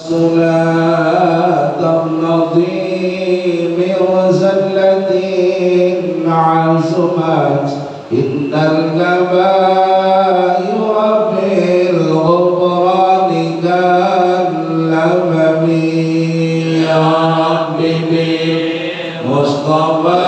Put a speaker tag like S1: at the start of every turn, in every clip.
S1: صلاة النظيم وزلة عزمت إن الكبائر بالغفران كالأمم يا ربي بالمصطفى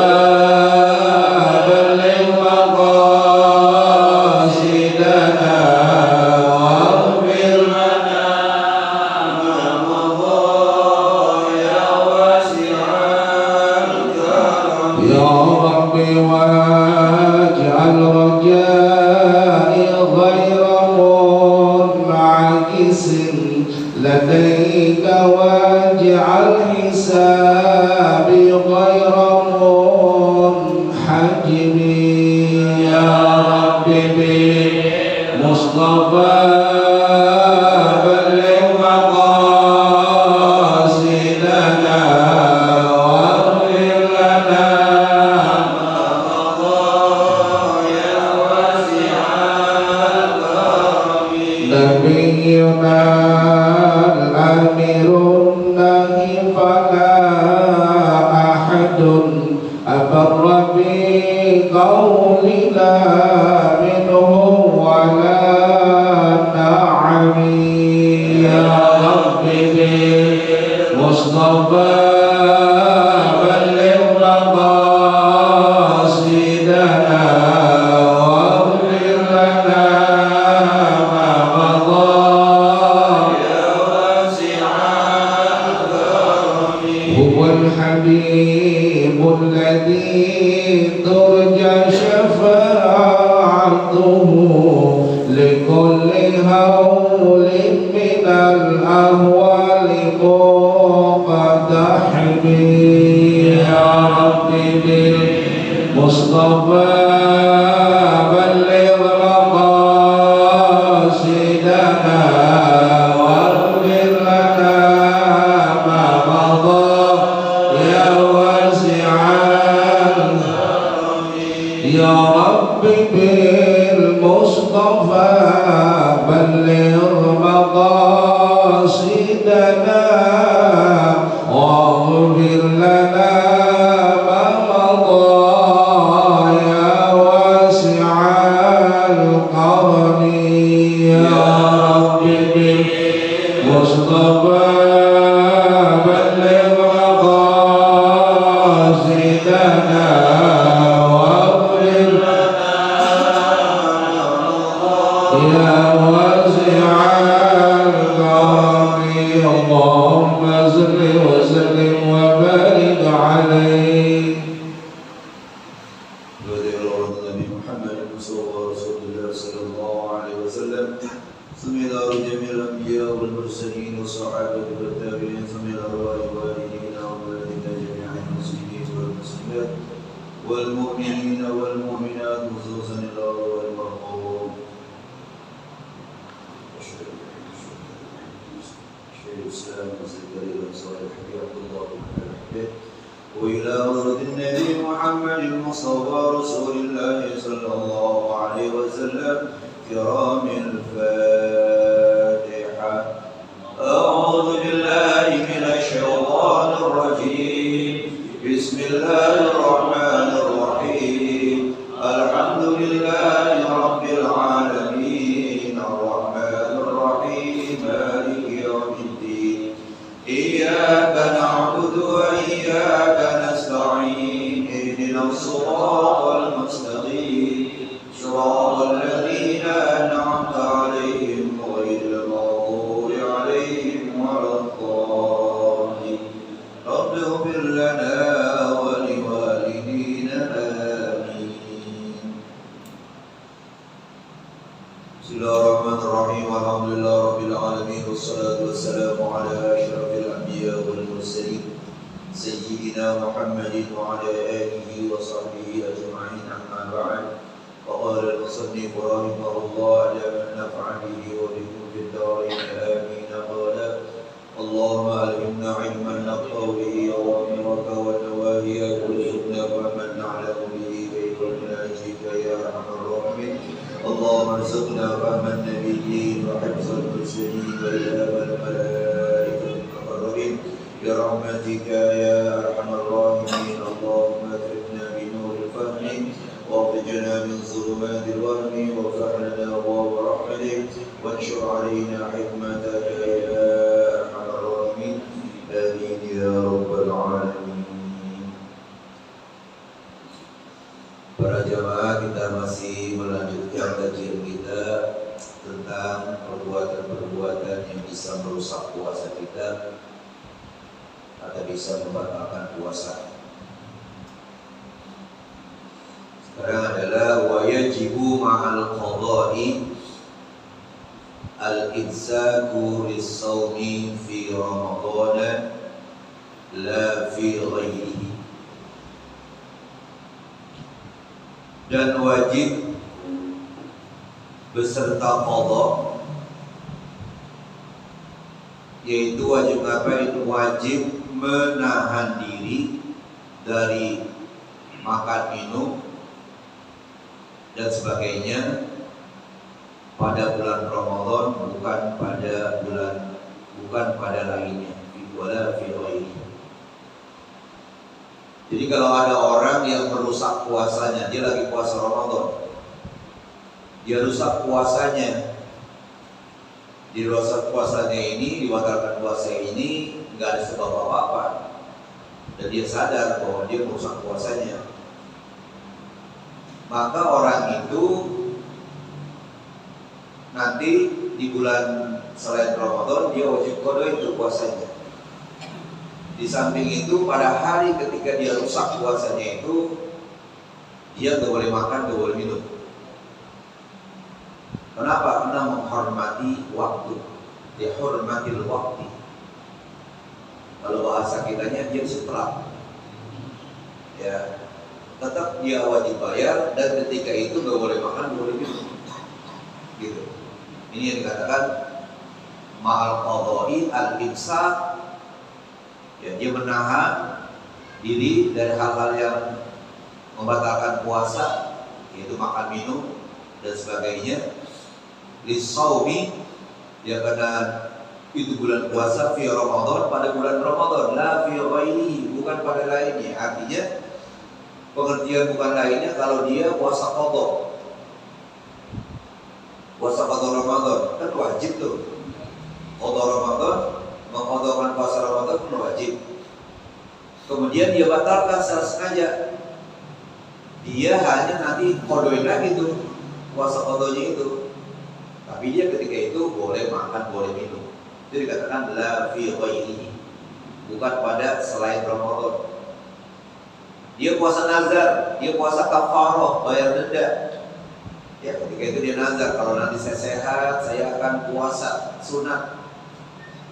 S1: لديك واجعل حسابي غير منحجم يا ربي بالمصطفى بلغ مقاصدنا واغفر لنا ما مضى يا واسع الكرم نبينا الأمير النهي فلا أحد أبر بقولنا منه ولا نعم يا ربي بالمصطفى بلغ مقاصدنا واغفر لنا ما مضى هو الحبيب الذي ترجى شفاعته لكل هول من الأهوال مقتحم يا ربي بالمصطفى بلغ مقاصدنا واغفر لنا ما مضى يا ربي بالمصطفى بلغ مقاصدنا واغفر لنا ما مضى يا واسع الكرم يا ربي بالمصطفى بلغ مقاصدنا يا واسع الكرم اللهم صل وسلم وبارك عليه
S2: النبي محمد صلى الله عليه وسلم ثم إلى جميع الأنبياء والمرسلين والصحابة والتابعين ثم إلى أرواح والدينا ووالدينا جميع المسلمين والمسلمات والمؤمنين والمؤمنات خصوصا إلى أرواح المرحوم الإسلام وزكريا صالح عبد الله بن الحبيب وإلى حضرة النبي محمد المصطفى رسول الله صلى الله عليه وسلم كرام الفاتحة أعوذ بالله من الشيطان الرجيم بسم الله الرحمن الرحيم الحمد لله رب العالمين الرحمن الرحيم مالك يوم الدين إياك نعبد وإياك نستعين اهدنا الصراط المستقيم صراط الذين أنعمت عليهم غير المغضوب عليهم ولا الضالين رب اغفر لنا ولوالدينا آمين. بسم الله الرحمن الرحيم الحمد لله رب العالمين والصلاة والسلام على أشرف الأنبياء والمرسلين سيدنا محمد وعلى آله وصحبه أجمعين أما بعد وقال المصنف رحمه الله لمن نفع به وبكم في الدارين آمين قال اللهم ألهمنا علما نقطع به أوامرك ونواهيك وارزقنا فهما نعلم به كيف نناجيك يا أرحم الراحمين اللهم ارزقنا فهم النبيين وحفظ المرسلين وإلهام الملائكة برحمتك يا أرحم الراحمين. اللهم أكرمنا بنور الفهم واخرجنا من ظلمات الوهم وافتح لنا أبواب رحمتك وانشر علينا حكمتك يا أرحم الراحمين. آمين يا رب العالمين. Para jamaah, kita masih melanjutkan kajian kita tentang perbuatan-perbuatan yang bisa merusak puasa kita atau bisa membatalkan puasa. Sekarang adalah wa yajibu ma'al qada'i al-imsaku lis-shaumi fi Ramadan la fi ghairihi. Dan wajib beserta qada, yaitu wajib apa itu? Wajib menahan diri dari makan minum dan sebagainya pada bulan Ramadan, bukan pada lainnya. Wala fi ghairihi. Jadi kalau ada orang yang merusak puasanya, dia lagi puasa Ramadan, dia rusak puasanya, dirusak puasanya ini, dibatalkan puasa ini, nggak ada sebab apa-apa, dan dia sadar bahwa dia merusak puasanya, maka orang itu nanti di bulan selain Ramadan dia wajib qada itu puasanya. Di samping itu pada hari ketika dia rusak puasanya itu, dia gak boleh makan, gak boleh minum. Kenapa? Karena menghormati waktu. Dia hormatil waktu. Kalau bahasa kitanya dia setelah, ya tetap dia wajib bayar, dan ketika itu gak boleh makan, gak boleh minum. Gitu. Ini yang dikatakan ma'al qada'i al-imsak. Ya, dia menahan diri dari hal-hal yang membatalkan puasa, yaitu makan minum dan sebagainya. Lis-shaumi, ya karena itu bulan puasa fi Ramadan, pada bulan Ramadan, la fi ghairihi, bukan pada lainnya. Artinya pengertian bukan lainnya kalau dia puasa qada. Puasa qada Ramadan kan wajib tuh. Qada Ramadan, mengqadakan puasa Ramadan pun wajib. Kemudian dia batalkan secara sengaja. Dia hanya nanti qadain lagi tuh puasa qadanya itu. Tapi dia ketika itu boleh makan, boleh minum. Itu dikatakan la fi ghairihi, bukan pada selain Ramadan. Dia puasa nazar, dia puasa kafarah, bayar denda. Ya, ketika itu dia nazar, kalau nanti saya sehat, saya akan puasa sunat.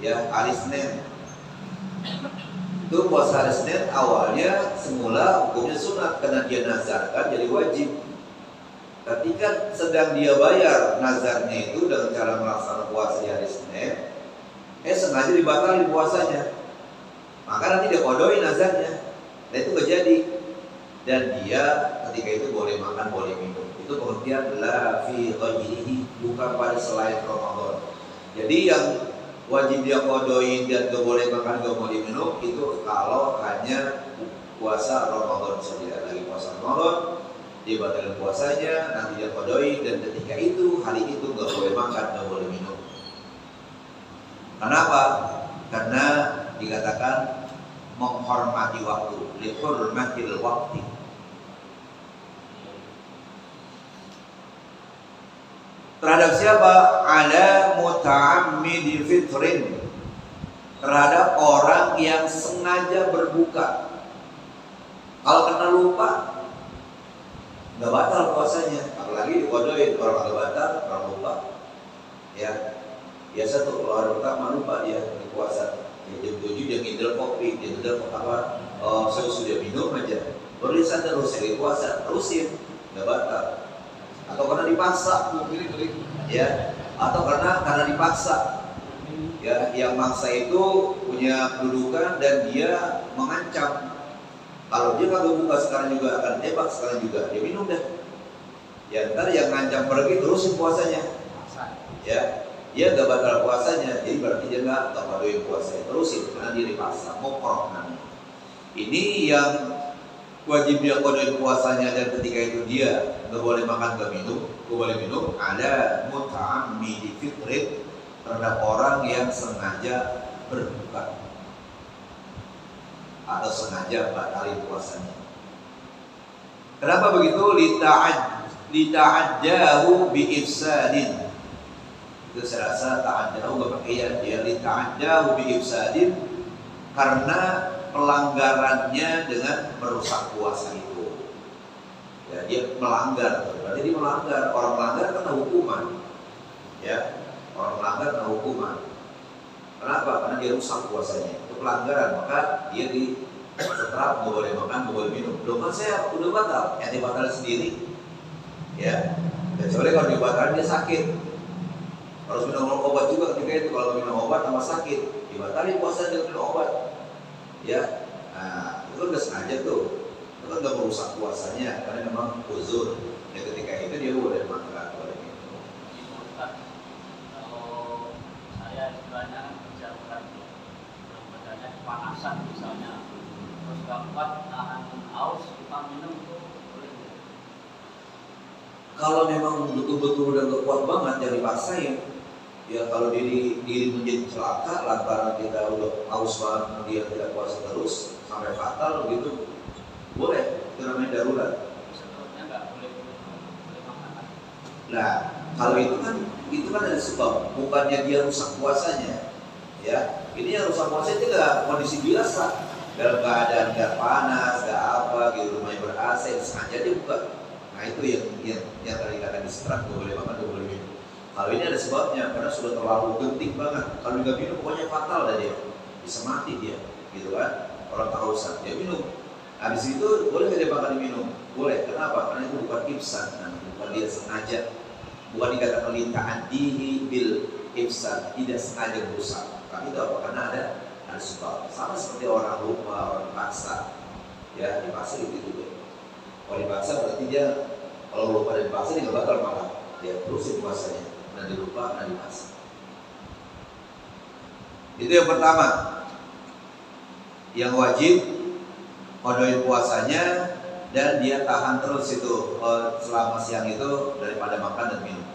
S2: Ya, hari Senin. Itu puasa hari Senin awalnya semula hukumnya sunat karena dia nazarkan jadi wajib. Ketika sedang dia bayar nazarnya itu dengan cara melaksanakan puasa di hari Senin, sengaja dibatalkan puasanya. Maka nanti dia qadain nazarnya. Dan itu gak jadi. Dan dia ketika itu boleh makan, boleh minum. Itu pengertian la fi ghairihi, bukan pada selain Ramadan. Jadi yang wajib dia qadain dan gak boleh makan, gak boleh minum itu kalau hanya puasa Ramadan saja. Lagi puasa Ramadan, dia batalkan puasanya, nanti dia qadain, dan ketika itu hari itu gak boleh makan, gak boleh minum. Kenapa? Karena dikatakan menghormati waktu, lihurmatil waktu. Terhadap siapa? Ala muta'ammidi fitrin, terhadap orang yang sengaja berbuka. Kalau kena lupa, nggak batal puasanya, apalagi diqadain. Orang nggak batal, orang lupa. Ya, biasa tuh kalau hari pertama lupa dia di puasa. Ya, jam 7 dia ngidel kopi, dia ngidel apa? Saya sudah minum aja. Baru dia sadar, saya puasa, terusin, nggak batal. Atau karena dipaksa, ya, atau karena dipaksa, ya, yang maksa itu punya kedudukan dan dia mengancam. Kalau dia kagak buka sekarang juga akan tebak, sekarang juga dia minum dah. Ya, ntar yang ngancam pergi terusin puasanya, ya. dia nggak batal puasanya, jadi berarti dia nggak qadain puasanya, terusin karena dia dipaksa, mukrah namanya. Ini yang wajib dia qadain puasanya dan ketika itu dia nggak boleh makan, nggak boleh minum. Ada muta'ammidi fitrin, terhadap orang yang sengaja berbuka atau sengaja batalin puasanya. Kenapa begitu? Lita'addahu bi'ifsadin. Itu saya rasa ta'addahu gak pakai ya, dia lita'addahu bi'ifsadin, karena pelanggarannya dengan merusak puasa itu. Ya, dia melanggar, berarti dia melanggar. Orang melanggar kena hukuman. Ya, orang melanggar kena hukuman. Kenapa? Karena dia rusak puasanya. Itu pelanggaran, maka dia di seterap, nggak boleh makan, nggak boleh minum. Belum kan saya udah batal, yang dibatal sendiri. Ya, kecuali kalau dibatalkan dia sakit, harus minum obat juga ketika itu. Kalau minum obat tambah sakit, dibatalin puasa dengan minum obat. Ya, nah itu udah sengaja tuh, itu kan udah merusak puasanya karena memang uzur. Ya ketika itu dia boleh makan, boleh minum.
S3: Kalau saya istilahnya kerja berat, badannya kepanasan misalnya, terus gak kuat nahan haus, kita minum itu boleh nggak?
S2: Kalau memang betul-betul udah gak kuat banget, jangan dipaksain. Ya kalau diri menjadi celaka lantaran kita udah haus banget, kemudian tidak puasa terus sampai fatal gitu, boleh, itu namanya darurat.
S3: Seterusnya nggak boleh makan.
S2: Nah kalau itu kan ada sebab, bukannya dia rusak puasanya. Ya, ini yang rusak puasa itu nggak kondisi biasa, dalam keadaan nggak panas, nggak apa, gitu, rumahnya ber-AC, sengaja dia buka. Nah itu yang tadi kata disetrap, gak boleh makan, gak boleh minum. Kalau ini ada sebabnya, karena sudah terlalu genting banget. Kalau nggak minum pokoknya fatal dah dia, bisa mati dia, gitu kan? Orang kehausan, dia minum. Habis itu boleh nggak dia makan minum? Boleh. Kenapa? Karena itu bukan ifsad, bukan dia sengaja, bukan dikatakan lita'addihi bil ifsad, tidak sengaja merusak. Tapi itu apa? Karena ada sebab. Sama seperti orang lupa, orang paksa, ya dipaksa itu juga. Kalau dipaksa berarti dia, kalau lupa dan dipaksa dia nggak bakal makan, dia terusin puasanya. Nah dilupa, nah dipaksa. Itu yang pertama, yang wajib qadain puasanya dan dia tahan terus itu selama siang itu daripada makan dan minum.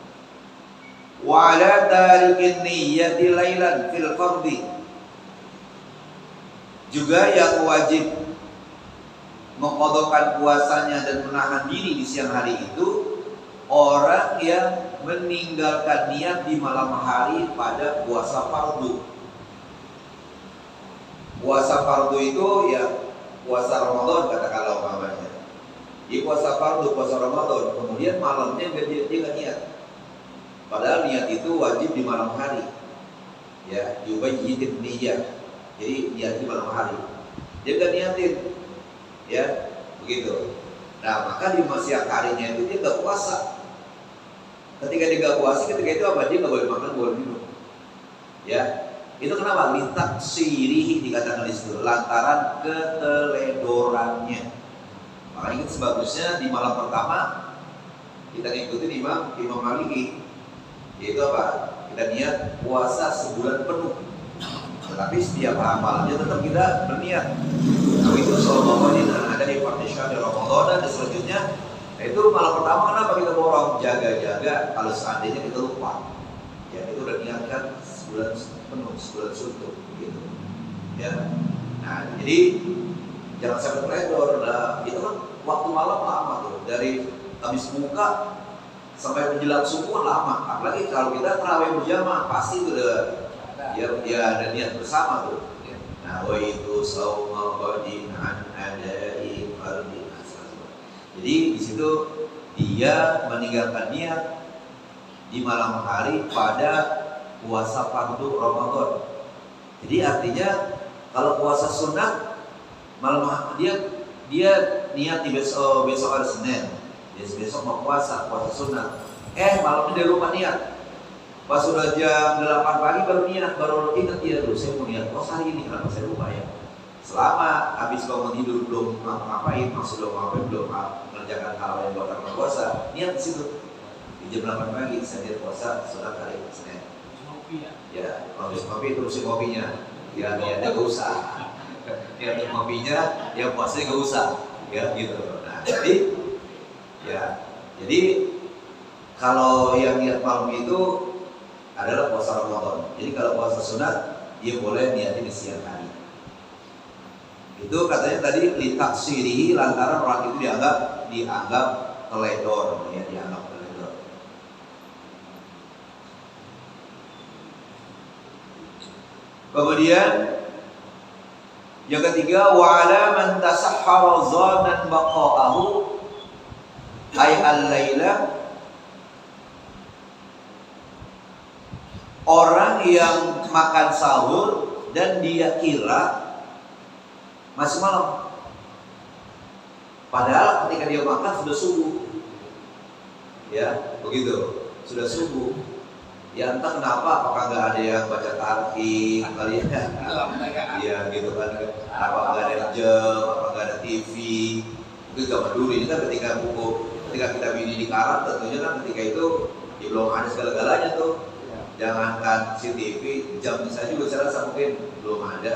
S2: Wa ala tarikin niyyati lailan fil fardhi, juga yang wajib mengqadhakan puasanya dan menahan diri di siang hari itu orang yang meninggalkan niat di malam hari pada puasa fardu. Puasa fardu itu ya puasa Ramadan katakanlah umpamanya. Di puasa fardu, puasa Ramadan, kemudian malamnya dia nggak niat. Padahal niat itu wajib di malam hari. Ya, yubayyidin niyyah. Jadi niat di malam hari. Dia nggak niatin. Ya, begitu. Nah, maka di siang harinya itu dia nggak puasa. Ketika dia nggak puasa, ketika itu apa? Dia nggak boleh makan, boleh minum. Ya, itu kenapa? Lintak sirihi dikatakan di situ, lantaran keteledorannya. Makanya itu sebagusnya di malam pertama kita ngikutin Imam Maliki, yaitu apa? Kita niat puasa sebulan penuh. Tetapi setiap malamnya tetap kita berniat. Nah itu sallallahu alaihi wasallam ada di Fatihah di Ramadan dan selanjutnya. Nah itu malam pertama kenapa kita borong jaga-jaga kalau seandainya kita lupa. Ya itu udah niatkan sebulan penuh, sebulan suntuk gitu. Ya. Nah, jadi jangan sampai teledor. Nah, itu kan waktu malam lama tuh, dari habis buka sampai menjelang subuh lama. Apalagi kalau kita tarawih berjamaah pasti itu udah ya ada niat bersama tuh. Nah, wa itu sauma qadin an adai fardhi. Jadi di situ dia meninggalkan niat di malam hari pada puasa fardu Ramadan. Jadi artinya kalau puasa sunat malam dia niat di besok hari Senin. Besok mau puasa sunat. Malamnya dia lupa niat. Pas sudah jam 8 pagi baru niat, baru ingat dia dulu saya mau niat puasa hari ini, kenapa saya lupa ya? Selama habis bangun tidur belum ngapain, maksud belum mengerjakan hal yang buat puasa, niat di situ. Di jam 8 pagi saya niat puasa sunat hari Senin.
S3: kopi ya.
S2: Ya, kalau habis ngopi terusin kopinya. Ya niatnya gak usah. Niatnya kopinya, ya puasanya gak usah. Ya gitu. Nah, jadi kalau yang niat malam itu adalah puasa Ramadan. Jadi kalau puasa sunat, dia boleh niatin di siang hari. Itu katanya tadi litaksiri lantaran orang itu dianggap teledor, ya, dianggap teledor. Kemudian yang ketiga, wa'ala man tasahhara zanan baqa'ahu ay al-laila, orang yang makan sahur dan dia kira masih malam, padahal ketika dia makan sudah subuh. Ya, begitu, sudah subuh. Ya entah kenapa, apakah nggak ada yang baca tarhim kali ya? Iya gitu kan. Apa nggak ada jam, apa nggak ada TV? Itu zaman dulu. Ini kan ketika kita bini di Arab, tentunya kan ketika itu ya belum ada segala-galanya tuh. Jangankan CCTV, jam saya juga saya rasa mungkin belum ada.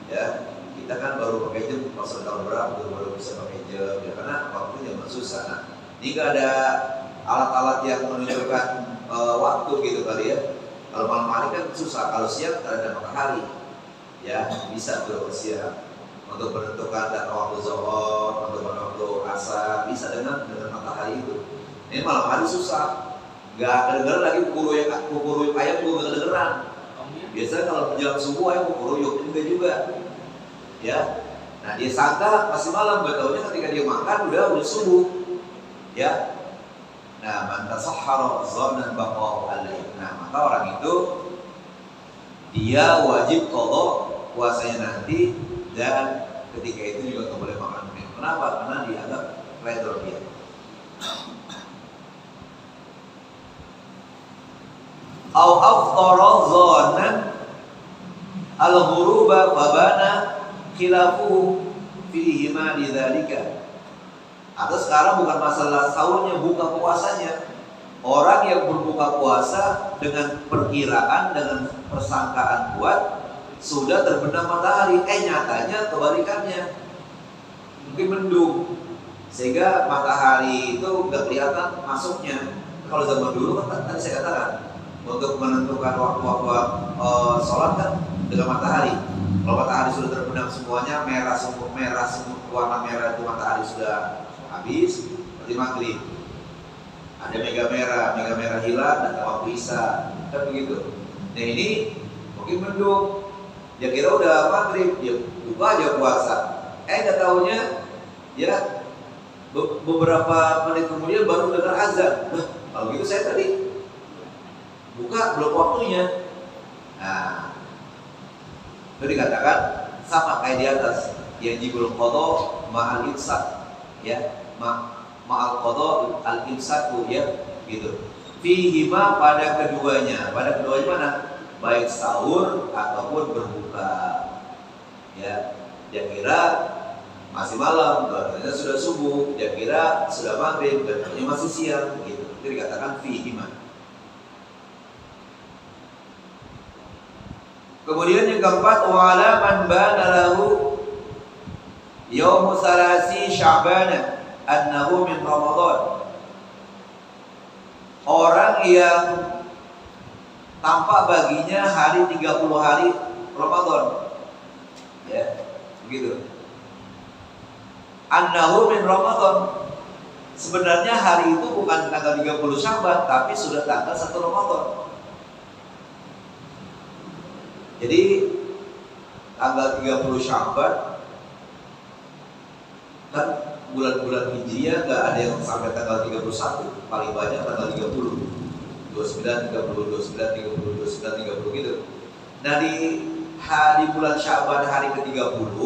S2: Ya, kita kan baru pakai jam pas tahun berapa tuh baru bisa pakai jam. Ya karena waktunya zaman susah. Nah, ini nggak ada alat-alat yang menunjukkan waktu gitu kali ya. Kalau malam hari kan susah, kalau siang ada matahari, ya bisa tuh siang untuk menentukan dan waktu zuhur, untuk waktu asar bisa dengan matahari itu. Ini malam hari susah, nggak kedengeran lagi kukuruyuk ayam gue nggak kedengeran. Biasanya kalau menjelang subuh ayam kukuruyuk juga, ya. Nah dia sangka masih malam, gak taunya ketika dia makan udah subuh, ya. Nah, man tasahhara zanan baqa'u alaih. Nah, maka orang itu dia wajib qadha puasanya nanti, dan ketika itu juga nggak boleh makan minum. Kenapa? Karena dianggap ledor dia. Au afṭara zanan al-ghuruba fabana khilafuhu fihi ma lidzalika. Atau sekarang bukan masalah sahurnya, buka puasanya. Orang yang berbuka puasa dengan perkiraan, dengan persangkaan kuat sudah terbenam matahari, nyatanya kebalikannya, mungkin mendung, sehingga matahari itu nggak kelihatan masuknya. Kalau zaman dulu kan tadi saya katakan untuk menentukan waktu-waktu sholat kan dengan matahari. Kalau matahari sudah terbenam semuanya, merah semua, warna merah itu matahari sudah habis, seperti maghrib. Ada mega merah hilang dan waktu isya, kan begitu. Nah ini mungkin mendung, dia kira udah maghrib, dia buka aja puasa. Nggak taunya, ya beberapa menit kemudian baru dengar azan. Nah, kalau gitu saya tadi buka belum waktunya. Nah, itu dikatakan sama kayak di atas, yajibul qadha ma'al imsak, ya. Ma'al qadha al-imsaku, ya gitu. Fihima pada keduanya mana? Baik sahur ataupun berbuka. Ya, dia kira masih malam, ternyata sudah subuh. Dia kira sudah maghrib, ternyata masih siang gitu. Itu dikatakan fihima. Kemudian yang keempat, wa'ala man bana lahu yaumu salasi sya'bana annahu min Ramadan. Orang yang tampak baginya hari 30 hari Ramadan, ya begitu. Annahu min Ramadan, sebenarnya hari itu bukan tanggal 30 Sya'ban, tapi sudah tanggal 1 Ramadan. Jadi tanggal 30 Sya'ban kan bulan-bulan Hijriah nggak ada yang sampai tanggal 31, paling banyak tanggal 30, 29, 30, 29, 30, 29, 30 gitu. Nah di bulan Sya'ban hari ke-30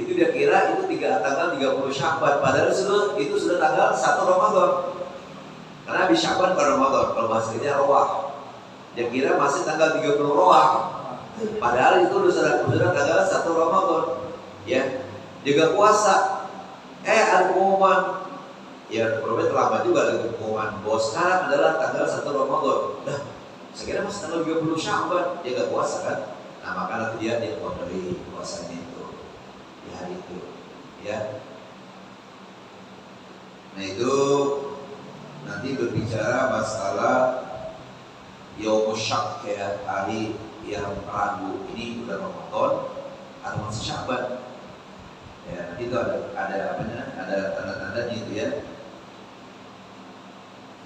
S2: itu dia kira itu tanggal 30 Sya'ban, padahal itu sudah tanggal 1 Ramadan. Karena habis Sya'ban ke Ramadan, kalau bahasanya Rawah. Dia kira masih tanggal 30 Rawah, padahal itu sudah tanggal 1 Ramadan. Ya, juga puasa. Ada pengumuman, ya probably terlambat juga ada pengumuman bahwa sekarang adalah tanggal 1 Ramadan. Nah, Sekiranya masih tanggal 30 Sya'ban dia nggak puasa kan? Nah maka nanti dia kodari puasanya itu di hari itu, ya. Nah itu nanti berbicara masalah Yaumus Syak, ya, hari yang ragu ini bulan Ramadan atau masih Sya'ban. Ya, nanti itu ada tanda-tandanya itu ya.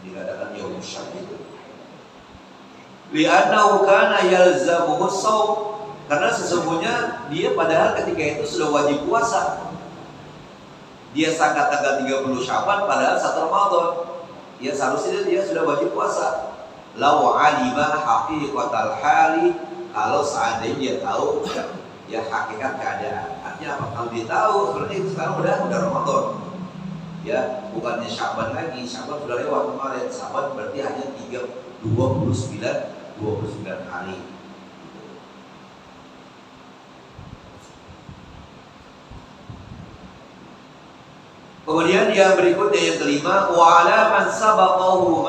S2: Dikatakan Yaumus Syak itu. Li'annahu kana yalzamuhu shaum, karena sesungguhnya dia padahal ketika itu sudah wajib puasa. Dia sangka tanggal 30 Sya'ban padahal 1 Ramadan. Ya seharusnya dia sudah wajib puasa. Lau alima haqiqatal hali, kalau seandainya dia tahu ya hakikat keadaan. Artinya apa? Kalau dia tahu sebenarnya sekarang udah Ramadan. Ya, bukannya Sya'ban lagi. Sya'ban sudah lewat kemarin. Sya'ban berarti hanya 29 hari. Kemudian yang berikutnya yang kelima, wa 'ala man sabaqahu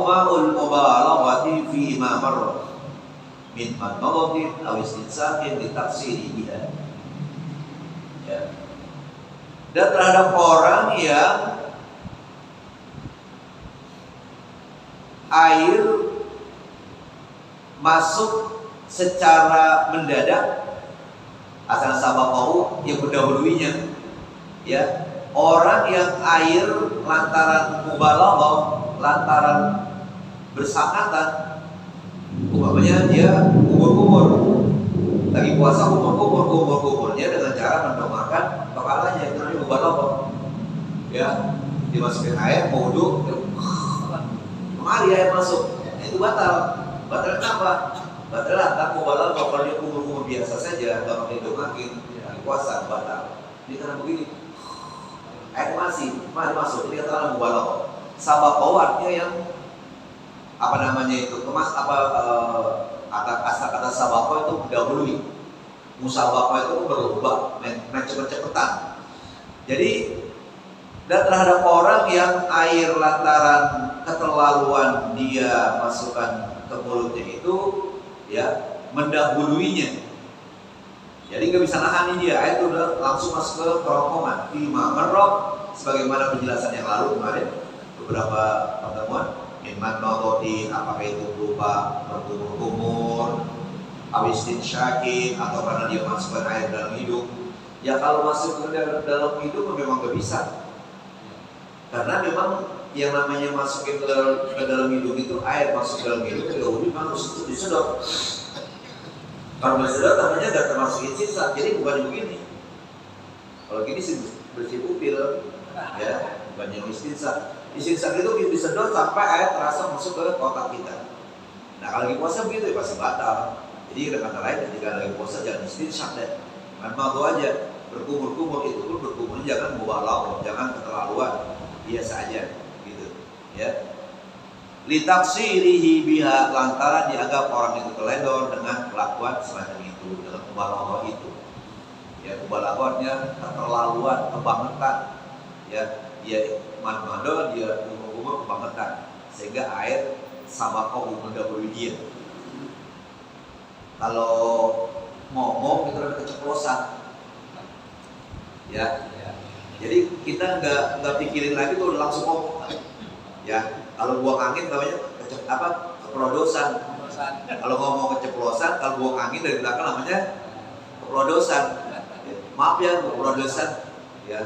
S2: ma'ul mubalaghati fi ma marra min madmadhatin aw istinsaqin li tafsiri biha. Ya. Dan terhadap orang yang air masuk secara mendadak, asal sabaqahu yang mendahuluinya, ya, orang yang air lantaran mubalaghah, lantaran bersangkatan, umpamanya dia kumur-kumur, lagi puasa kumur-kumurnya dengan cara mendomakan kepalanya, itu namanya mubalaghah. Ya, dimasukin air mau wudu, kemari air masuk, itu batal. Batal kenapa? Batal lantaran mubalaghah. Kalau dia kumur-kumur biasa saja, nggak pakai domakin, lagi puasa batal. Ini karena begini, air mari masuk, ini kata mubalaghah. Sabaqahu artinya yang apa namanya itu, kata sabaqahu itu mendahului. Musabaqah itu berubah, main cepet-cepetan. Jadi dan terhadap orang yang air lantaran keterlaluan dia masukkan ke mulutnya itu, ya, mendahuluinya. Jadi nggak bisa nahan dia, air itu udah langsung masuk ke kerongkongan. Fima marra, sebagaimana penjelasan yang lalu kemarin beberapa pertemuan. Minman mawdi, apakah itu berupa berkumur-kumur, awistin syakin, atau karena dia masukkan air dalam hidung. Ya kalau masuk ke dalam hidung memang nggak bisa, karena memang yang namanya masukin ke dalam hidung itu, air masuk ke dalam hidung itu memang harus disedot. Kalau disedot namanya nggak termasuk instinsak, jadi bukan begini. Kalau gini sih bersih pupil, ya, bukan yang instinsak. Instinsak itu disedot sampai air terasa masuk ke otak kita. Nah kalau lagi puasa begitu ya pasti batal. Jadi dengan kata lain ketika lagi puasa jangan instinsak deh, memang itu aja berkumur-kumur, itu pun berkumur jangan mubalaghah, jangan keterlaluan, biasa aja gitu, ya. Litaksirihi biha, lantaran dianggap orang itu teledor dengan kelakuan semacam itu, dengan mubalaghah itu. Ya, mubalaghahnya keterlaluan, kebangetan. Ya, dia madmado, dia umur kebangetan, sehingga air sabaqahu mendahului dia. Kalau ngomong itu ada keceplosan. Ya. Jadi kita nggak pikirin lagi tuh langsung ngomong. Ya, kalau buang angin namanya keprodosan. Kalau ngomong keceplosan, kalau buang angin dari belakang namanya keprodosan. Ya, maaf ya, keprodosan. Ya,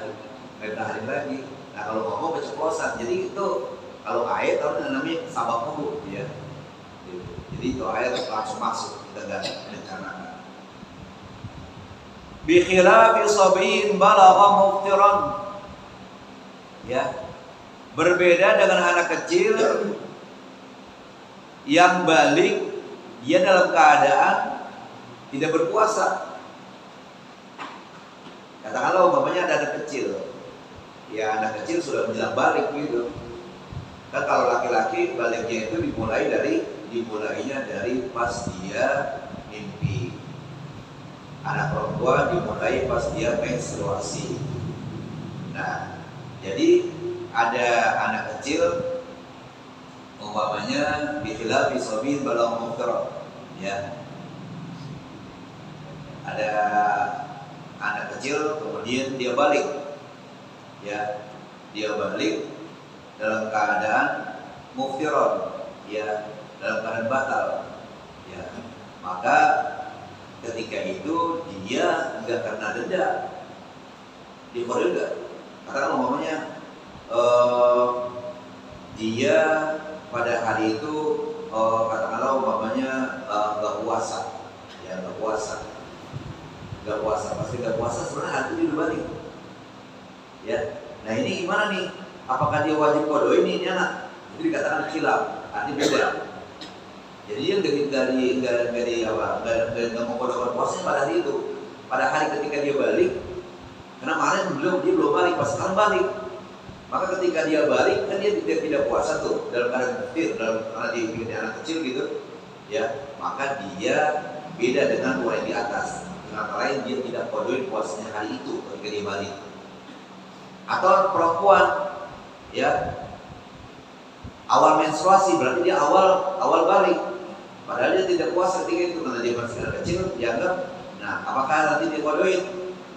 S2: nggak tahan lagi. Nah kalau ngomong keceplosan, jadi itu kalau air kalau namanya sabaqahu, ya. Jadi itu air langsung masuk, kita nggak rencanakan. Bi khilafi sabiin balagha muftiran, ya, berbeda dengan anak kecil yang balik, dia dalam keadaan tidak berpuasa. Katakanlah umpamanya ada anak kecil, ya anak kecil sudah menjelang balik gitu. Kan kalau laki-laki baliknya itu dimulainya dari pas dia mimpi. Anak perempuan dimulai pas dia menstruasi. Nah, jadi ada anak kecil Umpamanya bikhilafi sabin balau muftar, ya. Ada anak kecil kemudian dia balik, ya, dia balik dalam keadaan muftiron, ya, dalam keadaan batal, ya, maka ketika itu dia enggak kena denda, dikodok enggak? Katakan umpamanya dia pada hari itu katakanlah umpamanya enggak puasa, ya, enggak puasa, pasti enggak puasa, sebenarnya hari itu dia udah balik, ya. Nah ini gimana nih? Apakah dia wajib kodo ini anak? Itu dikatakan khilaf, artinya beda. Jadi dia nggak mau kodokan puasanya pada hari itu. Pada hari ketika dia balik, karena kemarin dia belum balik, pas sekarang balik. Maka ketika dia balik kan dia tidak puasa tuh dalam keadaan kecil, karena dia anak kecil gitu, ya. Maka dia beda dengan orang yang di atas. Dengan lain dia tidak kodoin puasanya hari itu ketika dia balik. Atau perempuan, ya, awal menstruasi berarti dia awal balik, padahal dia tidak puasa ketika itu karena dia masih anak kecil dianggap. Nah, apakah nanti dia kodoin?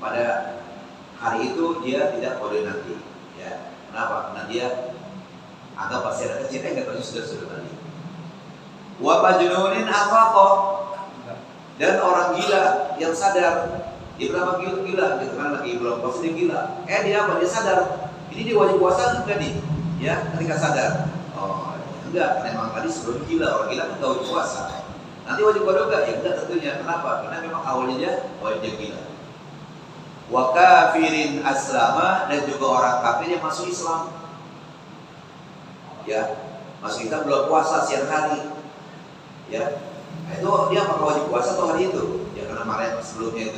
S2: Pada hari itu dia tidak kodoin nanti, ya. Kenapa? Karena dia anggap masih anak kecil, nggak tahu sudah balik. Wa majnunin afaqah, dan orang gila yang sadar. Dia berapa gila gitu kan, lagi belum puasa dia gila. Dia apa? Dia sadar. Ini dia wajib puasa enggak nih? Ya, ketika sadar. Oh, enggak, karena memang tadi sebelum gila, orang gila kan enggak wajib puasa. Nanti wajib kodok enggak? Ya enggak tentunya. Kenapa? Karena memang awalnya dia wajib gila. Wa kafirin aslama, dan juga orang kafir yang masuk Islam. Ya, masuk Islam belum puasa siang hari. Ya. Nah, itu dia apakah wajib puasa atau hari itu? Ya karena kemarin sebelumnya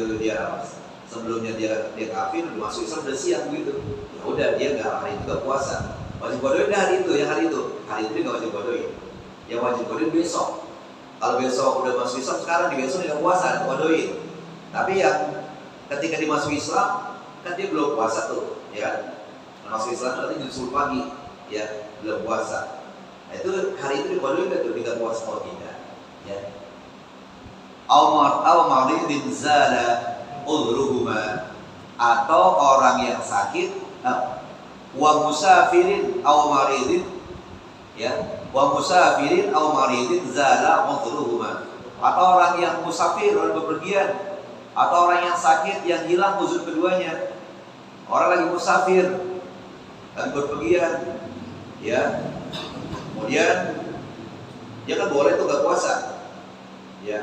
S2: dia kafir, udah masuk Islam udah siang gitu. Ya udah dia nggak hari itu nggak puasa. Wajib kodoin hari itu, hari itu dia nggak wajib kodoin. Yang wajib kodoin besok. Kalau besok udah masuk Islam, sekarang di besok dia nggak puasa, kodoin. Tapi yang ketika dia masuk Islam kan dia belum puasa tuh, ya. Nah, masuk Islam nanti nyusul pagi, ya, belum puasa. Nah, itu hari itu dikodoin nggak tuh, tidak puasa atau tidak, ya. Au maridin zala udhruhuma, atau orang yang sakit, wa musafirin au maridin, ya, wa musafirin au maridin zala udhruhuma, atau orang yang musafir, orang bepergian, atau orang yang sakit yang hilang uzur keduanya. Orang lagi musafir, lagi bepergian, ya, kemudian dia kan boleh tuh gak puasa, ya,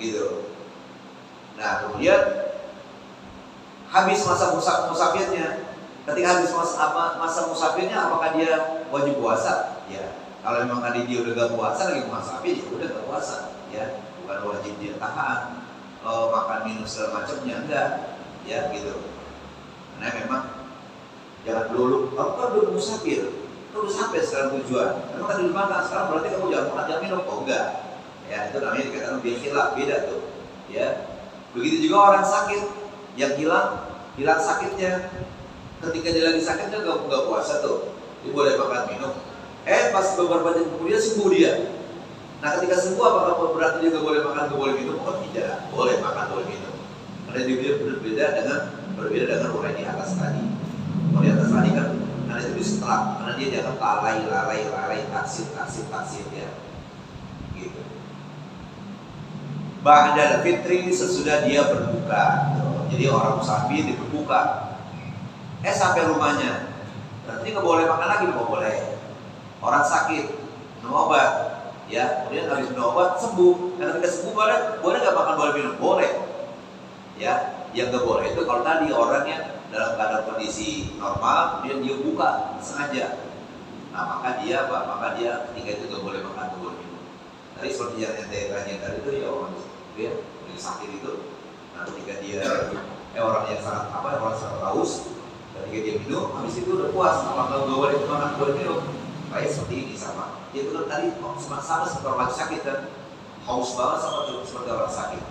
S2: gitu. Nah, kemudian habis masa musafirnya. Ketika habis masa musafirnya, apakah dia wajib puasa? Ya, kalau memang tadi dia udah gak puasa lagi musafir, ya udah gak puasa, ya, bukan wajib dia tahan makan minum segala macamnya, enggak, ya, gitu. Karena memang jangan dulu, kamu kan udah musafir, kamu udah sampai sekarang tujuan, memang tadi makan, sekarang berarti kamu jangan makan, jangan minum, oh enggak. Ya, itu namanya dikatakan bikhilaf, beda tuh, ya. Begitu juga orang sakit yang hilang sakitnya. Ketika dia lagi sakit dia nggak puasa tuh, dia boleh makan minum. Pas beberapa jam kemudian sembuh dia. Nah, ketika sembuh apakah berarti dia nggak boleh makan, nggak boleh minum? Oh tidak, boleh makan, boleh minum. Karena dia berbeda dengan orang yang di atas tadi. Kalau di atas tadi kan, karena itu disetelak, karena dia dianggap lalai, taksir, ya. Gitu. Ba'dal fitri, sesudah dia berbuka. Jadi orang musafir dia berbuka. Sampai rumahnya, berarti nggak boleh makan lagi, nggak boleh. Orang sakit, minum obat, ya, kemudian habis minum obat sembuh. Dan ketika sembuh boleh nggak makan, boleh minum, boleh. Ya, yang nggak boleh itu kalau tadi orangnya dalam keadaan kondisi normal, kemudian dia buka sengaja. Nah, maka dia ketika itu nggak boleh makan, nggak boleh minum. Tadi seperti yang tanya tadi itu ya orang ya, yang sakit itu. Nah, ketika dia orang yang sangat orang sangat haus, ketika dia minum, habis itu udah puas, apakah nggak boleh makan, boleh minum? Kayak seperti ini sama. Dia itu kan tadi sama seperti orang sakit kan, haus banget seperti orang sakit.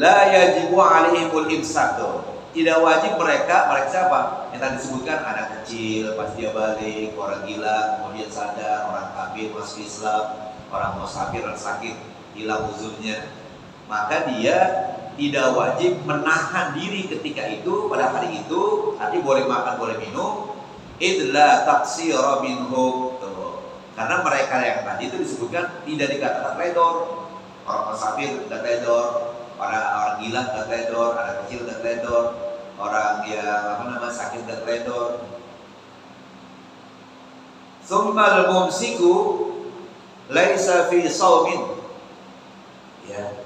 S2: La yajibu alaihimul imsak tuh. tidak wajib mereka siapa? Yang tadi disebutkan anak kecil pas dia balik, orang gila kemudian sadar, orang kafir masuk Islam, orang musafir, orang sakit hilang uzurnya, maka dia tidak wajib menahan diri ketika itu pada hari itu, arti boleh makan boleh minum, idla taksira minhum. Karena mereka yang tadi itu disebutkan tidak dikatakan teledor, orang musafir tidak teledor, orang gila tidak teledor, anak kecil tidak teledor, orang yang sakit tidak teledor. Tsummal mumsiku laisa fi shaumin. Ya.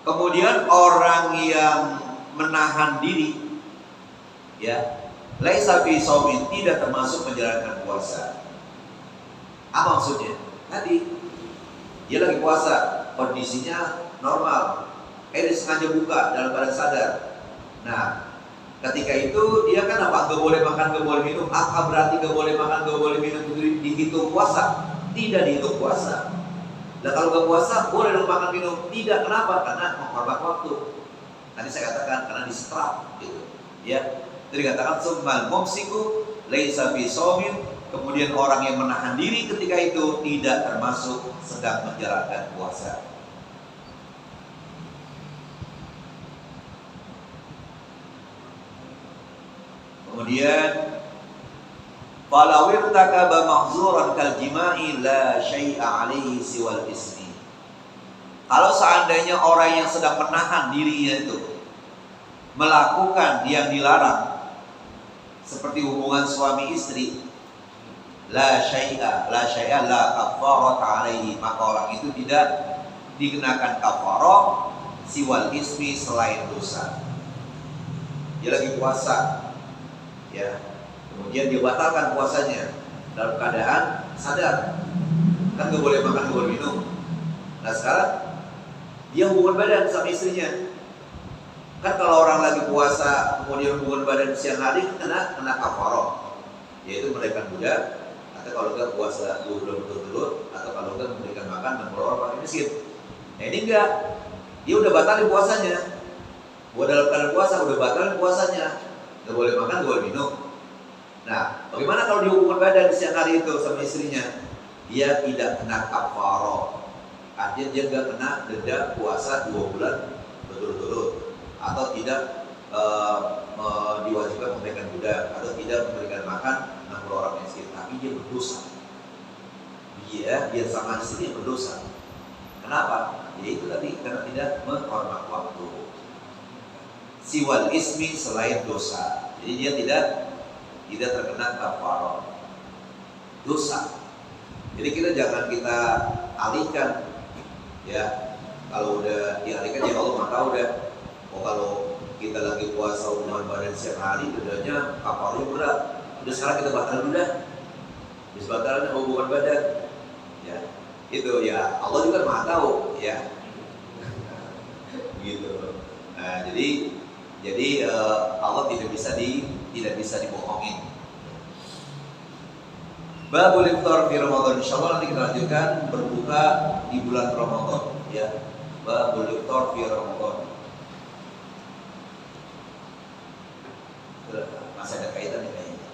S2: Kemudian orang yang menahan diri, ya, laisa fi shaumin, tidak termasuk menjalankan puasa. Apa maksudnya? Tadi dia lagi puasa, kondisinya normal, dia sengaja buka dalam keadaan sadar. Nah, ketika itu dia kan apa? Gak boleh makan, gak boleh minum. Apa berarti gak boleh makan, gak boleh minum itu dihitung puasa? Tidak dihitung puasa. Nah kalau gak puasa boleh dong makan minum? Tidak. Kenapa? Karena menghormat waktu. Tadi saya katakan karena disetrap, gitu. Ya, jadi katakan tsummal mumsiku laisa fi shaumin. Kemudian orang yang menahan diri ketika itu tidak termasuk sedang menjalankan puasa. Kemudian falau irtakaba mahzuran kal jima'i la syai'a alaihi siwal ismi. Kalau seandainya orang yang sedang menahan dirinya itu melakukan yang dilarang seperti hubungan suami istri, la syai'a la kafarata alaihi, maka orang itu tidak dikenakan kafarah siwal ismi selain dosa. Dia lagi puasa, ya, kemudian dia batalkan puasanya dalam keadaan sadar, kan gak boleh makan, gak boleh minum. Nah sekarang dia hubungan badan sama istrinya. Kan kalau orang lagi puasa kemudian hubungan badan siang hari kena kafarah, yaitu memberikan budak, atau kalau enggak puasa 2 bulan berturut-turut, atau kalau enggak memberikan makan 60 orang paling miskin. Nah ini enggak, dia udah batalin puasanya. Buat dalam keadaan puasa udah batalin puasanya, gak boleh makan, gak boleh minum. Nah, bagaimana kalau di hubungan badan siang hari itu sama istrinya? Dia tidak kena kafarah. Artinya dia gak kena denda puasa 2 bulan berturut-turut, atau tidak diwajibkan memberikan budak, atau tidak memberikan makan 60 orang miskin, tapi dia berdosa. Dia sama istrinya berdosa. Kenapa? Ya itu tadi, karena tidak menghormat waktu. Siwal ismi, selain dosa. Jadi dia tidak terkena kafarah dosa. Jadi jangan kita alihkan, ya. Kalau udah dialihkan ya Allah maka udah. Kalau kita lagi puasa hubungan badan siang hari, dendanya kafarnya berat. Udah sekarang kita batalkan dulu dah. Habis batalkan hubungan badan, ya itu ya Allah juga maha tahu, ya. Gitu. Nah jadi Allah tidak bisa dibohongin. Babul iftar fi Ramadan, insyaallah nanti kita lanjutkan berbuka di bulan Ramadan, ya. Babul iftar fi Ramadan. Masih ada kaitannya kayaknya.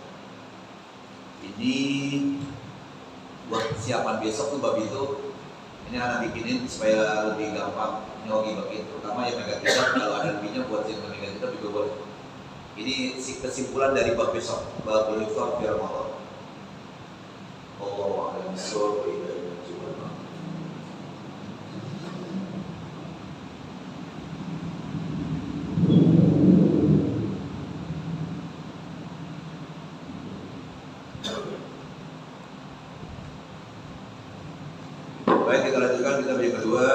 S2: Ini buat siapan besok tuh bab itu. Ini anak bikinin supaya lebih gampang nyogi bagian, terutama yang megang kitab. Kalau ada lebihnya buat yang megang kitab juga boleh. Ini kesimpulan dari bab besok, babul iftar fi Ramadan. Allahu a'lam bishawab. Baik, kita lanjutkan kitab yang kedua.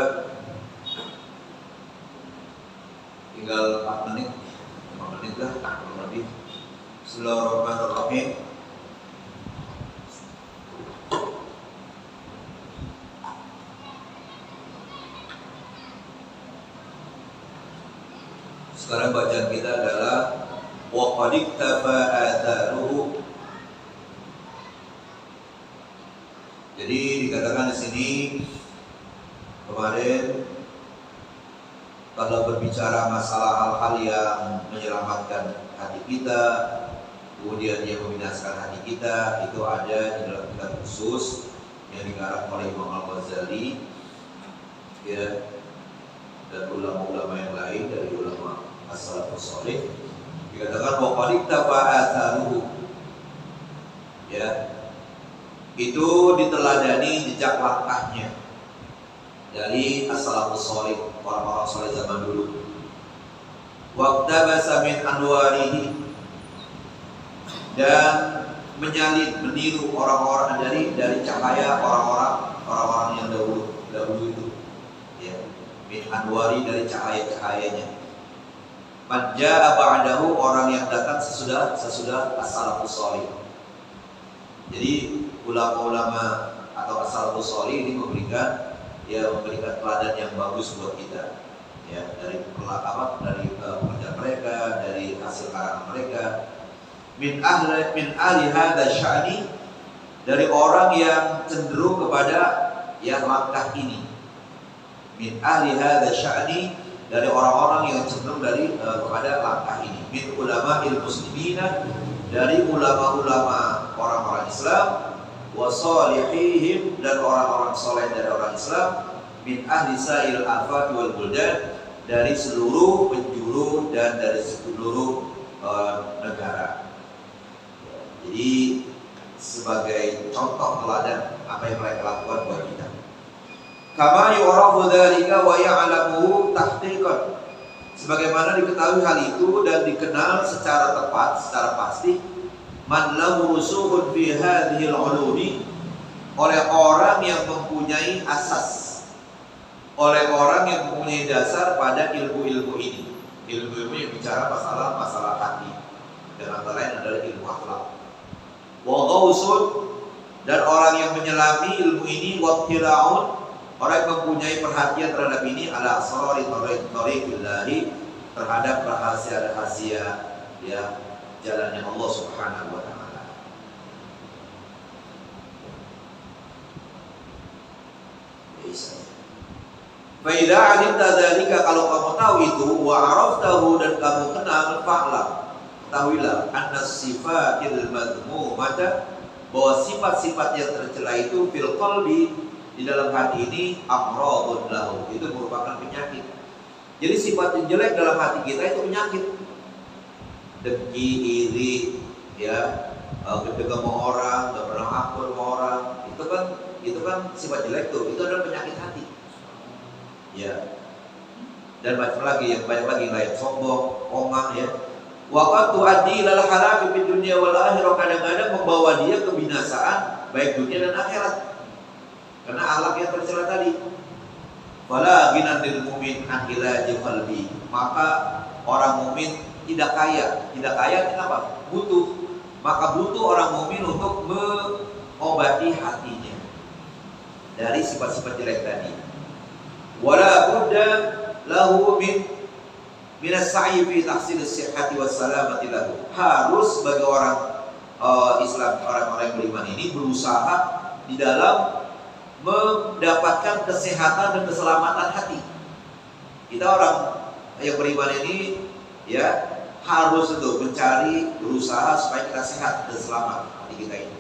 S2: Tinggal 4 menit, 5 menit lah, kurang lebih. Bismillahirrahmanirrahim. Sekarang bacaan kita adalah wa qad iktafa atharuhu. Jadi dikatakan di sini kemarin kalau berbicara masalah hal-hal yang menyelamatkan hati kita, kemudian yang membinasakan hati kita, itu ada di dalam kitab khusus yang dikarang oleh Imam Al-Ghazali, ya, dan ulama-ulama yang lain dari ulama as-salafus salih. Dikatakan bahwa qad tafa'atharuhu, ya, itu diteladani jejak langkahnya dari as-salafus salih, orang-orang saleh zaman dulu. Waqtabasa min anwarihi, dan menyalin, meniru orang-orang dari cahaya orang-orang yang dahulu itu, ya, min anwari, dari cahaya-cahayanya. Man jaa ba'dahu, orang yang datang sesudah as-salafus salih. Jadi ulama-ulama atau as-salafus salih ini memberikan teladan yang bagus buat kita, ya, dari pekerjaan mereka, dari hasil karangan mereka. Min ahli hadza sya'ni, dari orang yang cenderung kepada yang langkah ini. Min ahli hadza sya'ni, dari orang-orang yang cenderung kepada langkah ini. Min ulama'il muslimina, dari ulama-ulama orang-orang Islam. Wa salihihim, dan orang-orang soleh dari orang Islam. Min ahli sa'il afaq wal buldan, dari seluruh penjuru dan dari seluruh negara. Jadi sebagai contoh teladan apa yang mereka lakukan buat kita. Kama yu'rafu dzalika wa ya'lamuhu tahqiqan, sebagaimana diketahui hal itu dan dikenal secara tepat, secara pasti, man lahu rusukhun fi hadhil ulumi, oleh orang yang mempunyai asas, oleh orang yang mempunyai dasar pada ilmu-ilmu ini. Ilmu-ilmu yang bicara masalah hati, dan antara lain adalah ilmu akhlak. Wa ghausun, dan orang yang menyelami ilmu ini. Wa tira'un, orang yang mempunyai perhatian terhadap ini. Ala asrari tariqillahi, terhadap rahasia-rahasia, ya, jalannya Allah Subhanahu wa taala. Fa idza 'alimta dzalika, kalau kamu tahu itu, wa 'araftahu, dan kamu kenal, fa'lam, ketahuilah, anna sifatil madhmumata, bahwa sifat-sifat yang tercela itu fil qalbi, di dalam hati ini, amradun lahu, itu merupakan penyakit. Jadi sifat yang jelek dalam hati kita itu penyakit. Dengki, iri, ya, ketika mau orang, nggak pernah akur sama orang, itu kan sifat jelek tuh, itu adalah penyakit hati, ya. Dan banyak lagi yang lain, sombong, omah, ya. Waqad tu'addi ilal halaki fid dunya wal akhirah, kadang-kadang membawa dia kebinasaan baik dunia dan akhirat, karena akhlak yang tercela tadi. Fala ghinan lil mu'min an ilaji qalbi, maka orang mukmin tidak kaya kenapa? Butuh. Maka butuh orang mukmin untuk mengobati hatinya dari sifat-sifat jelek tadi. Wala budda lahu min as-sa'i fi tahsil as-sihhati was-salamati lahu. Harus bagi orang Islam, orang-orang yang beriman ini berusaha di dalam mendapatkan kesehatan dan keselamatan hati. Kita orang yang beriman ini, ya, harus itu berusaha supaya kita sehat dan selamat hati kita ini.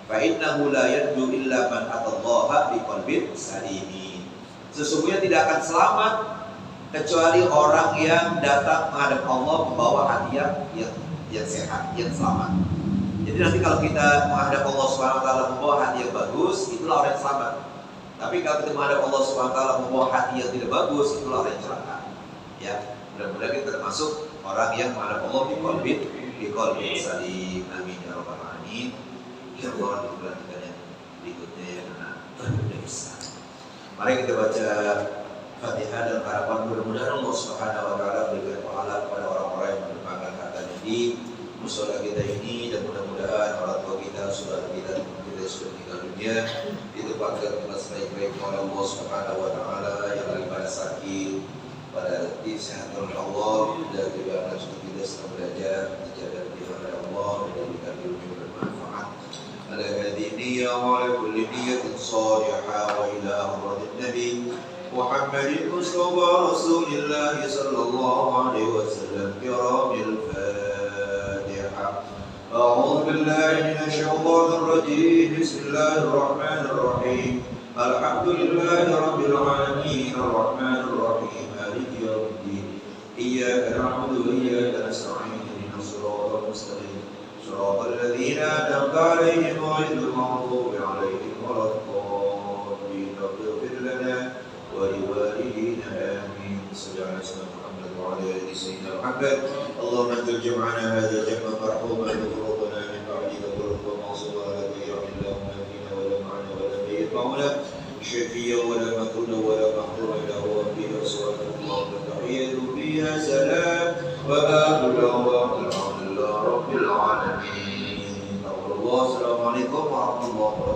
S2: Fa innahu la yanju illa man atallaha biqalbin salimin. Sesungguhnya tidak akan selamat kecuali orang yang datang menghadap Allah membawa hati yang sehat, yang selamat. Jadi nanti kalau kita menghadap Allah Subhanahu wa taala membawa hati yang bagus, itulah orang yang selamat. Tapi kalau kita menghadap Allah Subhanahu wa taala membawa hati yang tidak bagus, itulah orang yang celaka. Ya, mudah-mudahan kita termasuk orang yang menghadap Allah di qalbin salim. Amin ya rabbal alamin. Ya Allah, di bulan yang berikutnya ya, karena bisa. Mari kita baca Fatihah dan harapan mudah-mudahan Allah Subhanahu wa taala berikan pahala kepada orang-orang yang menumpahkan hartanya di musola kita ini, dan mudah-mudahan orang tua kita, saudara kita, teman kita sudah meninggal dunia ditempatkan tempat sebaik-baik oleh Allah Subhanahu wa taala, yang lagi pada sakit, pada disehatkan oleh Allah, dan juga anak cucu kita sedang belajar, dijaga oleh Allah, dan diberikan ilmu yang bermanfaat. على هذه النية وعلى كل نية صالحة وإلى حضرة النبي محمد المصطفى رسول الله صلى الله عليه وسلم كرام الفاتحة. أعوذ بالله من الشيطان الرجيم. بسم الله الرحمن الرحيم. الحمد لله رب العالمين الرحمن الرحيم مالك يوم الدين. إياك نعبد وإياك نستعين اهدنا الصراط المستقيم صراط الذين أنعمت عليهم غير المغضوب عليهم ولا الضالين. اغفر لنا ولوالدينا آمين. صل على سيدنا محمد وعلى آل سيدنا محمد. اللهم انزل جمعنا هذا جمعا مرحوما وفرقنا من بعدك فرقا معصوما ولا تجعل اللهم فينا ولا معنا ولا يتبعنا شفيا ولا مكرونا ولا محظورا له وفينا صلاة الله وتحية فيها سلام وآخر دعوانا الحمد لله رب العالمين. السلام عليكم ورحمة الله وبركاته.